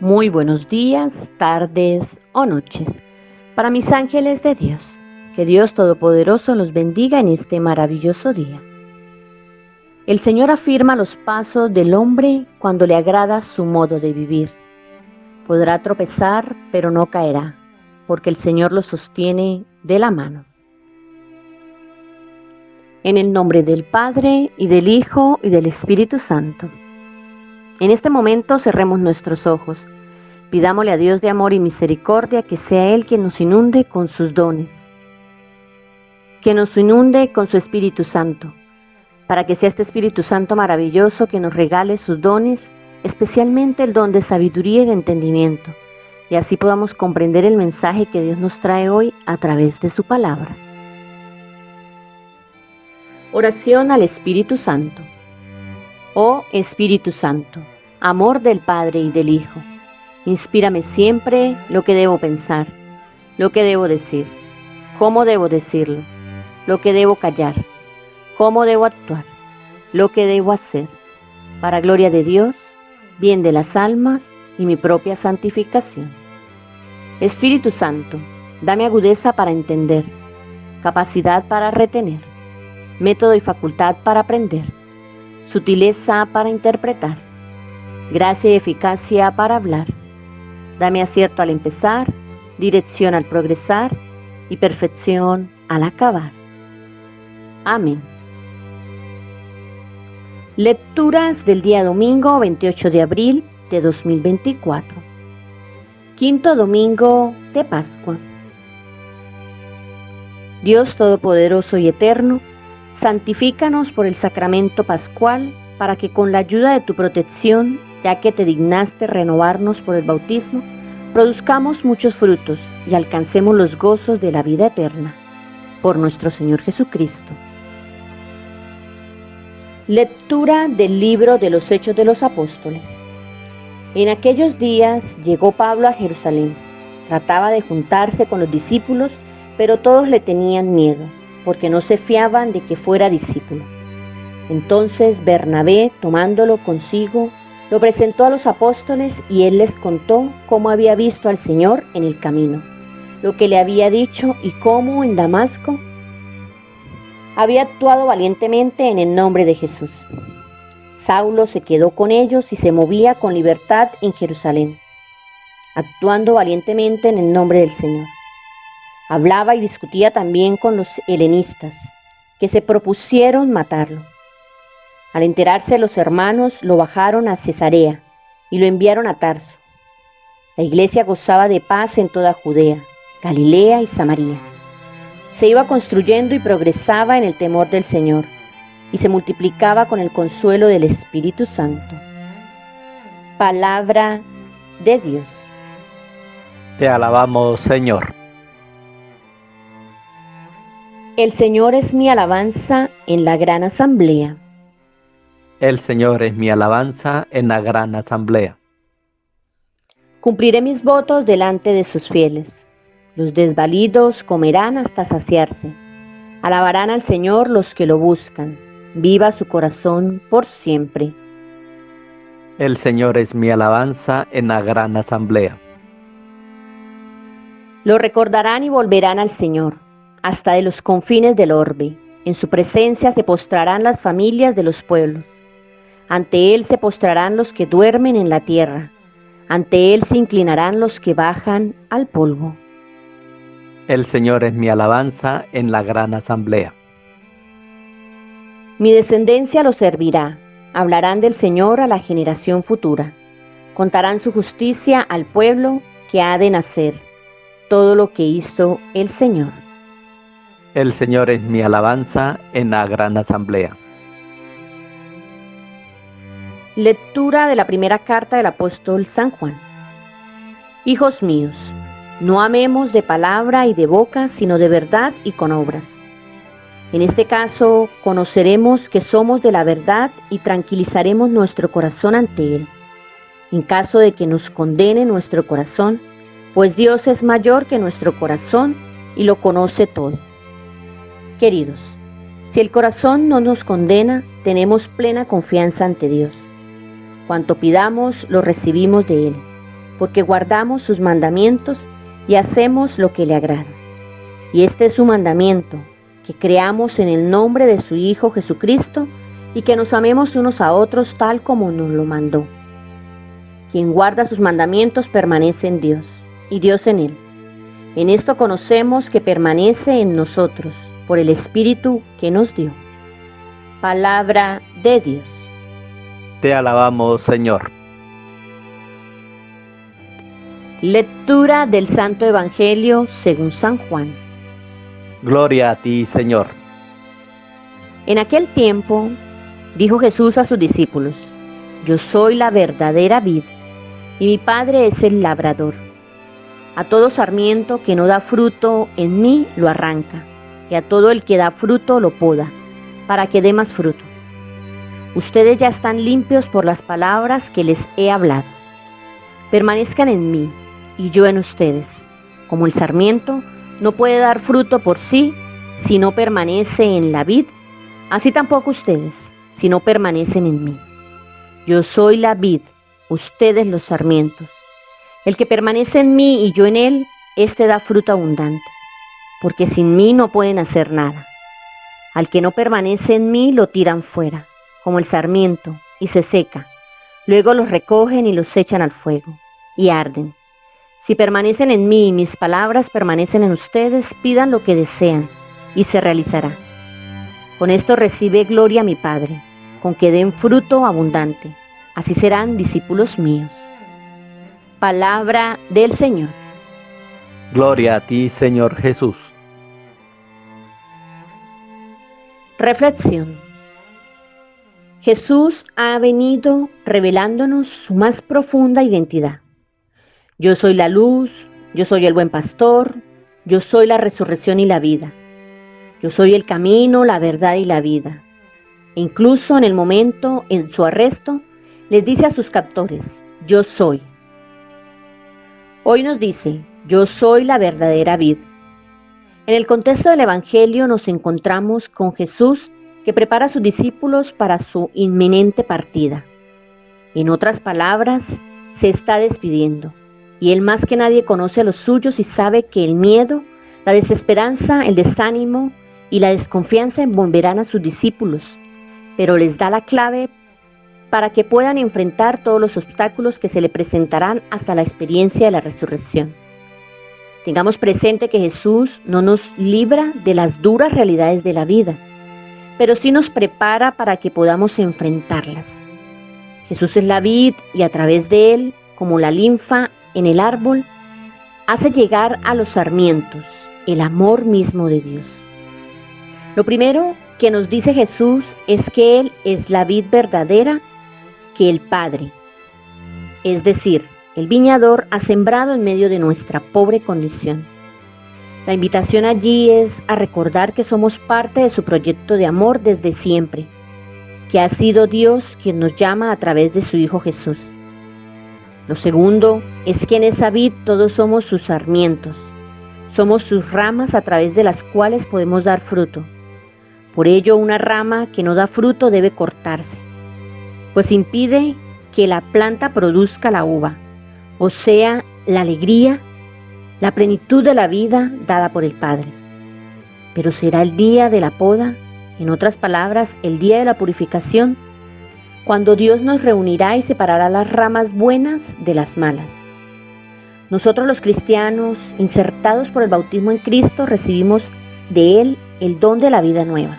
Muy buenos días, tardes o noches. Para mis ángeles de Dios, que Dios Todopoderoso los bendiga en este maravilloso día. El Señor afirma los pasos del hombre cuando le agrada su modo de vivir. Podrá tropezar, pero no caerá, porque el Señor lo sostiene de la mano. En el nombre del Padre, y del Hijo, y del Espíritu Santo. En este momento cerremos nuestros ojos. Pidámosle a Dios de amor y misericordia que sea Él quien nos inunde con sus dones, que nos inunde con su Espíritu Santo, para que sea este Espíritu Santo maravilloso que nos regale sus dones, especialmente el don de sabiduría y de entendimiento, y así podamos comprender el mensaje que Dios nos trae hoy a través de su palabra. Oración al Espíritu Santo. Oh Espíritu Santo, amor del Padre y del Hijo, inspírame siempre lo que debo pensar, lo que debo decir, cómo debo decirlo, lo que debo callar, cómo debo actuar, lo que debo hacer, para gloria de Dios, bien de las almas y mi propia santificación. Espíritu Santo, dame agudeza para entender, capacidad para retener, método y facultad para aprender, sutileza para interpretar, gracia y eficacia para hablar. Dame acierto al empezar, dirección al progresar y perfección al acabar. Amén. Lecturas del día domingo 28 de abril de 2024. Quinto domingo de Pascua. Dios Todopoderoso y Eterno, santifícanos por el sacramento pascual para que con la ayuda de tu protección, ya que te dignaste renovarnos por el bautismo, produzcamos muchos frutos y alcancemos los gozos de la vida eterna. Por nuestro Señor Jesucristo. Lectura del libro de los Hechos de los Apóstoles. En aquellos días llegó Pablo a Jerusalén. Trataba de juntarse con los discípulos, pero todos le tenían miedo, porque no se fiaban de que fuera discípulo. Entonces Bernabé, tomándolo consigo, lo presentó a los apóstoles y él les contó cómo había visto al Señor en el camino, lo que le había dicho y cómo en Damasco había actuado valientemente en el nombre de Jesús. Saulo se quedó con ellos y se movía con libertad en Jerusalén, actuando valientemente en el nombre del Señor. Hablaba y discutía también con los helenistas, que se propusieron matarlo. Al enterarse los hermanos, lo bajaron a Cesarea y lo enviaron a Tarso. La iglesia gozaba de paz en toda Judea, Galilea y Samaria. Se iba construyendo y progresaba en el temor del Señor, y se multiplicaba con el consuelo del Espíritu Santo. Palabra de Dios. Te alabamos, Señor. El Señor es mi alabanza en la gran asamblea. El Señor es mi alabanza en la gran asamblea. Cumpliré mis votos delante de sus fieles. Los desvalidos comerán hasta saciarse. Alabarán al Señor los que lo buscan. Viva su corazón por siempre. El Señor es mi alabanza en la gran asamblea. Lo recordarán y volverán al Señor, hasta de los confines del orbe. En su presencia se postrarán las familias de los pueblos. Ante Él se postrarán los que duermen en la tierra. Ante Él se inclinarán los que bajan al polvo. El Señor es mi alabanza en la gran asamblea. Mi descendencia lo servirá. Hablarán del Señor a la generación futura. Contarán su justicia al pueblo que ha de nacer. Todo lo que hizo el Señor. El Señor es mi alabanza en la gran asamblea. Lectura de la primera carta del apóstol San Juan. Hijos míos, no amemos de palabra y de boca, sino de verdad y con obras. En este caso, conoceremos que somos de la verdad y tranquilizaremos nuestro corazón ante Él. En caso de que nos condene nuestro corazón, pues Dios es mayor que nuestro corazón y lo conoce todo. Queridos, si el corazón no nos condena, tenemos plena confianza ante Dios. Cuanto pidamos, lo recibimos de Él. porque guardamos sus mandamientos y hacemos lo que le agrada. Y este es su mandamiento, que creamos en el nombre de su Hijo Jesucristo y que nos amemos unos a otros tal como nos lo mandó. Quien guarda sus mandamientos permanece en Dios, y Dios en él. En esto conocemos que permanece en nosotros, por el Espíritu que nos dio. Palabra de Dios. Te alabamos, Señor. Lectura del Santo Evangelio según San Juan. Gloria a ti, Señor. En aquel tiempo, dijo Jesús a sus discípulos: Yo soy la verdadera vid, y mi Padre es el labrador. A todo sarmiento que no da fruto en mí lo arranca, y a todo el que da fruto lo poda, para que dé más fruto. Ustedes ya están limpios por las palabras que les he hablado. Permanezcan en mí, y yo en ustedes. Como el sarmiento no puede dar fruto por sí si no permanece en la vid, así tampoco ustedes, si no permanecen en mí. Yo soy la vid, ustedes los sarmientos. El que permanece en mí y yo en él, éste da fruto abundante, porque sin mí no pueden hacer nada. Al que no permanece en mí lo tiran fuera, como el sarmiento, y se seca. Luego los recogen y los echan al fuego, y arden. Si permanecen en mí y mis palabras permanecen en ustedes, pidan lo que desean, y se realizará. Con esto recibe gloria mi Padre, con que den fruto abundante. Así serán discípulos míos. Palabra del Señor. Gloria a ti, Señor Jesús. Reflexión. Jesús ha venido revelándonos su más profunda identidad. Yo soy la luz, yo soy el buen pastor, yo soy la resurrección y la vida. Yo soy el camino, la verdad y la vida. E incluso en el momento, en su arresto, les dice a sus captores: yo soy. Hoy nos dice: yo soy la verdadera vid. En el contexto del Evangelio nos encontramos con Jesús, que prepara a sus discípulos para su inminente partida. En otras palabras, se está despidiendo, y él más que nadie conoce a los suyos y sabe que el miedo, la desesperanza, el desánimo y la desconfianza envolverán a sus discípulos, pero les da la clave para que puedan enfrentar todos los obstáculos que se le presentarán hasta la experiencia de la resurrección. Tengamos presente que Jesús no nos libra de las duras realidades de la vida, pero sí nos prepara para que podamos enfrentarlas. Jesús es la vid y a través de él, como la linfa en el árbol, hace llegar a los sarmientos el amor mismo de Dios. Lo primero que nos dice Jesús es que Él es la vid verdadera que el Padre, es decir, el viñador, ha sembrado en medio de nuestra pobre condición. La invitación allí es a recordar que somos parte de su proyecto de amor desde siempre, que ha sido Dios quien nos llama a través de su Hijo Jesús. Lo segundo es que en esa vid todos somos sus sarmientos, somos sus ramas a través de las cuales podemos dar fruto. Por ello, una rama que no da fruto debe cortarse, pues impide que la planta produzca la uva, o sea, la alegría, la plenitud de la vida dada por el Padre. Pero será el día de la poda, en otras palabras, el día de la purificación, cuando Dios nos reunirá y separará las ramas buenas de las malas. Nosotros los cristianos, insertados por el bautismo en Cristo, recibimos de Él el don de la vida nueva.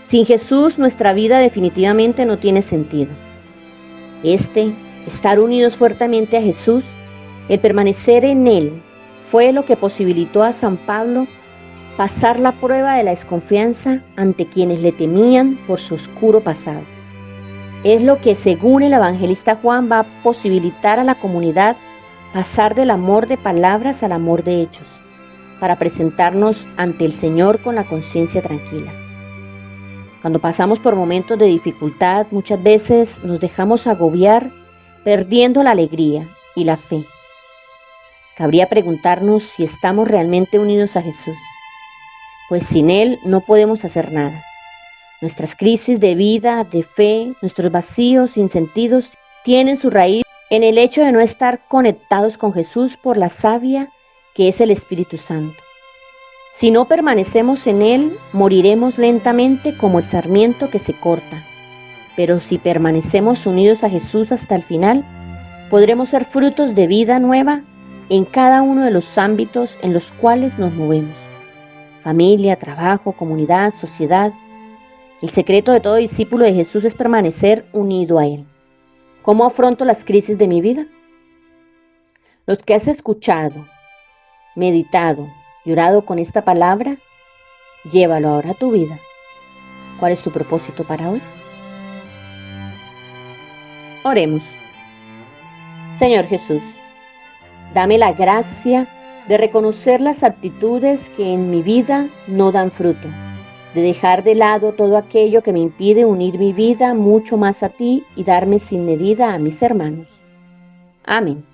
Sin Jesús, nuestra vida definitivamente no tiene sentido. Estar unidos fuertemente a Jesús, el permanecer en Él, fue lo que posibilitó a San Pablo pasar la prueba de la desconfianza ante quienes le temían por su oscuro pasado. Es lo que, según el evangelista Juan, va a posibilitar a la comunidad pasar del amor de palabras al amor de hechos, para presentarnos ante el Señor con la conciencia tranquila. Cuando pasamos por momentos de dificultad, muchas veces nos dejamos agobiar, perdiendo la alegría y la fe. Cabría preguntarnos si estamos realmente unidos a Jesús, pues sin Él no podemos hacer nada. Nuestras crisis de vida, de fe, nuestros vacíos sin sentidos tienen su raíz en el hecho de no estar conectados con Jesús por la savia que es el Espíritu Santo. Si no permanecemos en Él, moriremos lentamente como el sarmiento que se corta. Pero si permanecemos unidos a Jesús hasta el final, podremos ser frutos de vida nueva en cada uno de los ámbitos en los cuales nos movemos. Familia, trabajo, comunidad, sociedad. El secreto de todo discípulo de Jesús es permanecer unido a Él. ¿Cómo afronto las crisis de mi vida? Los que has escuchado, meditado y orado con esta palabra, llévalo ahora a tu vida. ¿Cuál es tu propósito para hoy? Oremos. Señor Jesús, dame la gracia de reconocer las actitudes que en mi vida no dan fruto, de dejar de lado todo aquello que me impide unir mi vida mucho más a ti y darme sin medida a mis hermanos. Amén.